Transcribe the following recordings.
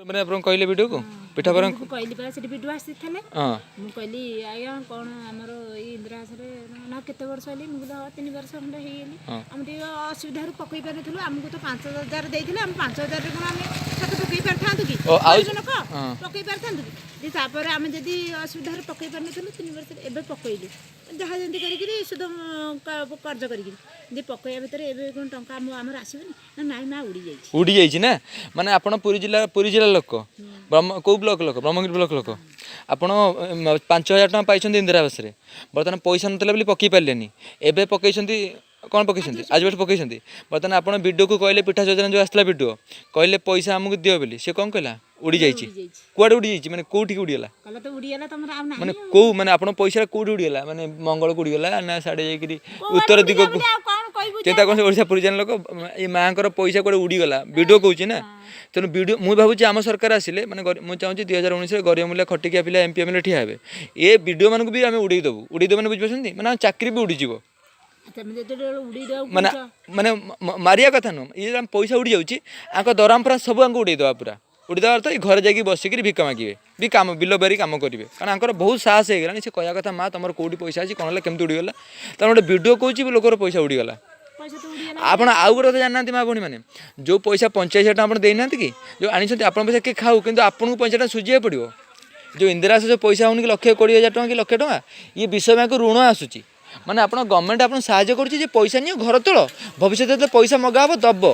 मैंने आपन कहले वीडियो को पिठा पर कहली परा से वीडियो आसीथले हां मु कहली आया कोन हमरो ई इंदिरा रे ना केते वर्ष हली मु 3 वर्ष खंड हे गेली हम टी असुविधा रू पकई पारे थलु हमको तो 5000 देथिले हम 5000 रे कोन हम छत पकई परथांतु की आयोजन को पकई परथांतु की जे तापर हम जदी असुविधा रू पकई पारने थलु 3 वर्ष एबे पकईली जहा जंती करी सुध कर्ज करी जे पकया भीतर एबे कोन टंका हमर आसीबनी ना नाइ मा उड़ी जाइछि ना माने आपण पुरी जिला लोक कौ ब्लॉक लोक ब्रह्मगिरी ब्लॉक लोक आपण 5000 टका पाइछन इंदिरा आवास रे बर्तमान पैसा नतले बोली पकई पारलेनी एबे पकईछंती कौन पकईछंती आज बेट पकईछंती बर्तमान आपण वीडियो को कहले पिठा योजना जो आसला वीडियो कहले पैसा हमको दियो बोली से कौन कहला उड़ी जाइछि कुआडे उड़ी जाइछि माने कोठी उड़ी गेला कला तो उड़ी गेला तमरा आ नाही माने को माने आपण पैसा कोठी उड़ी गेला माने मंगल उड़ी गेला ना साडे जाईकरी उत्तर दिग को चिंता कोन ओडिसा पुरी जन लोक ए मांकर पैसा कोडे उड़ी गेला वीडियो कहूछि ना तेणु वीडियो मुझे भावुँ आम सरकार आसिले मैंने मुझे चाहूँगी 2019 गरीब मूल्य खटिकिया पिला एमपी एमएलए ठिया हे ये वीडियो मानक भी आम उड़े देव मैंने बुझे मैंने चाकरी भी उड़ीज माने माने मारिया कथा नुह ये पैसा उड़ी जाऊँगी दराम पूरा सब उड़ेदेवा पूरा उड़ीदेवा अर्थ घर जाकि बसिक भिक मागे भी कम बिल बारी कम करेंगे कारण आंकर बहुत साहस हो गलानी से कहया कथा माँ तुम कौटी पैसा अच्छी कौन केमती उड़ीगला तेना गोटे वीडियो कहूँ लोकर पैसा उड़ीगला आप आउ गोटे जानना माँ भणी मैंने जो पैसा 85,000 टका देना कि जो आनी आप पैसा किए खाऊ कि आपको 5,000 सुझा पड़ो जो इंदिरा जो पैसा होनी कि 1,20,000 टका कि 1,00,000 टका ये विश्व बैंक ऋण आसूँ माने आप गवर्नमेंट आप साहय कर पैसा नहीं घर तोल भविष्य जो पैसा मगा हम दब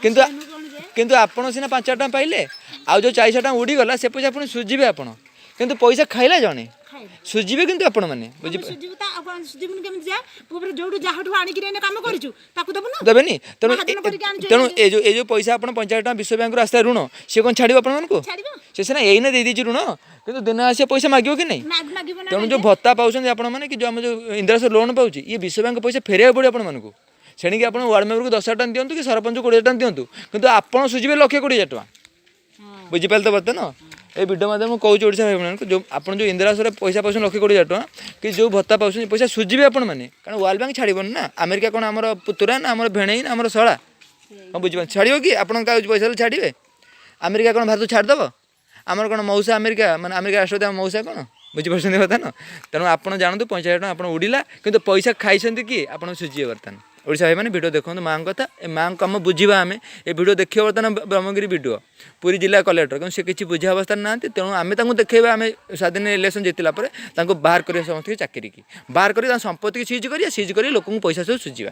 किंतु आपड़ सीना 5,000 टका पाइले आउ जो 400 टका उड़ीगला से पैसा आप सुझे आप किंतु पैसा खाइला जड़े सुझे कि आपण मैंने देवेनि तेणु ये जो पैसा आप 5,000 टका विश्व बैंक आसला ऋण सी कौन छाड़ आपको से सीना यही दे ऋण कि दिन आसे पैसा मागे कि नहीं तेणु जो भत्ता पाँच आपने कि जो आम जो इंदिरा से लोन पाँच ये विश्व बैंक पैसा फेर पड़े आपको सेणिक आप वार्ड मेम्बर को 10,000 टका दिंतु कि सरपंच को 20,000 टका दिंतु किंतु आप सुझे 1,20,000 टका बुझीपारे तो बर्तमान ये वीडियो माध्यम में कहूँ ओडिशा भाई बहन जो आप जो इंदिरा पैसा पाँच 1,20,000 टका कि जो भत्ता पाँच पैसा सुझे आपण मैंने कारण वर्ल्ड बैंक छाड़बन ना अमेरिका कौन आम पुतुरा ना आम भेणई ना आम शला हाँ बुझे छाड़ कि आप पैसा छाड़े अमेरिका कौन भारत छाड़देव आमर कौन मौसा अमेरिका माने अमेरिका राष्ट्रपति मौसा कौन बुझीपार कथा ना तेणु आप जानतु 5,000 टका आप उड़ीला कि पैसा खाई कि आप सुझे बर्तमान ओडिशा भाई मैंने वीडियो देखो माँ कथा माँ कम बुझा आम ये वीडियो देखिए बर्तमान ब्रह्मगिरी वीडियो पूरी जिला कलेक्टर क्योंकि किसी बुझा अवस्था ना तेणु आम देखा आम स्वाधीन इलेक्शन जीतला बाहर कर समस्त चाकरी की बाहर कर संपत्ति सीज कर लोक पैसा सब सुझा।